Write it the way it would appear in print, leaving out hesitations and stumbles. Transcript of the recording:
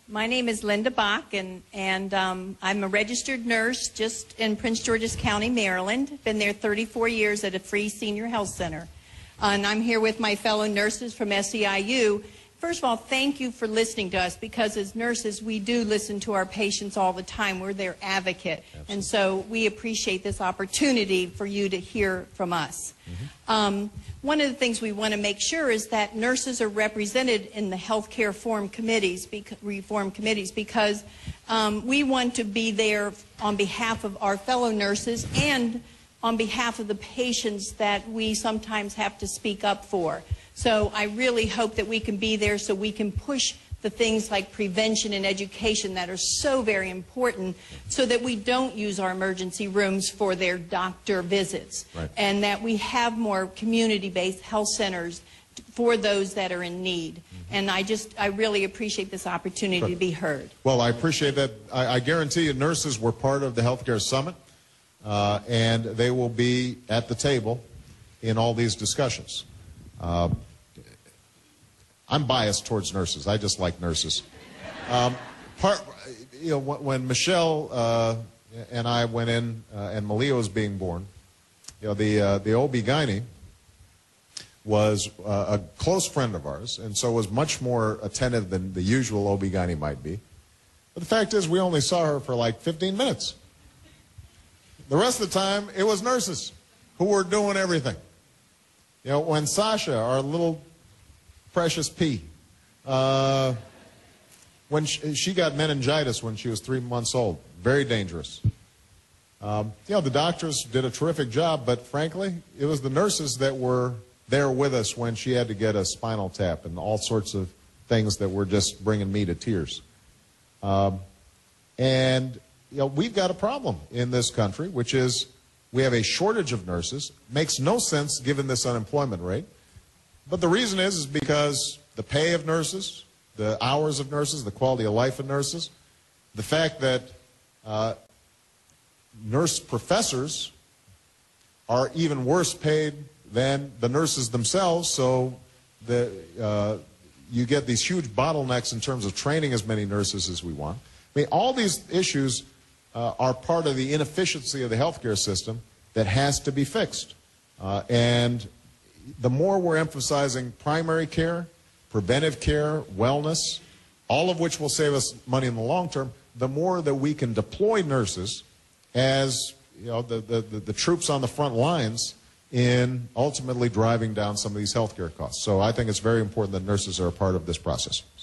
My name is Linda Bock, and I'm a registered nurse just in Prince George's County, Maryland. Been there 34 years at a free senior health center. And I'm here with my fellow nurses from SEIU. First of all, thank you for listening to us, because as nurses, we do listen to our patients all the time. We're their advocate. Absolutely. And so we appreciate this opportunity for you to hear from us. One of the things we want to make sure is that nurses are represented in the healthcare reform committees because we want to be there on behalf of our fellow nurses and on behalf of the patients that we sometimes have to speak up for. So I really hope that we can be there so we can push the things like prevention and education that are so very important, so that we don't use our emergency rooms for their doctor visits, right, and that we have more community-based health centers for those that are in need. And I really appreciate this opportunity to be heard. Well, I appreciate that. I guarantee you nurses were part of the Healthcare Summit, and they will be at the table in all these discussions. I'm biased towards nurses. I just like nurses. When Michelle and I went in and Malia was being born, the OB-GYN was a close friend of ours, and so was much more attentive than the usual OB-GYN might be. But the fact is, we only saw her for like 15 minutes. The rest of the time, it was nurses who were doing everything. When Sasha, our little precious pea, when she got meningitis when she was 3 months old, very dangerous. The doctors did a terrific job, but frankly, it was the nurses that were there with us when she had to get a spinal tap and all sorts of things that were just bringing me to tears. We've got a problem in this country, which is we have a shortage of nurses. Makes no sense given this unemployment rate. But the reason is because the pay of nurses, the hours of nurses, the quality of life of nurses, the fact that nurse professors are even worse paid than the nurses themselves, so you get these huge bottlenecks in terms of training as many nurses as we want. I mean, all these issues are part of the inefficiency of the healthcare system that has to be fixed. And the more we're emphasizing primary care, preventive care, wellness, all of which will save us money in the long term, the more that we can deploy nurses as the troops on the front lines in ultimately driving down some of these healthcare costs. So I think it's very important that nurses are a part of this process.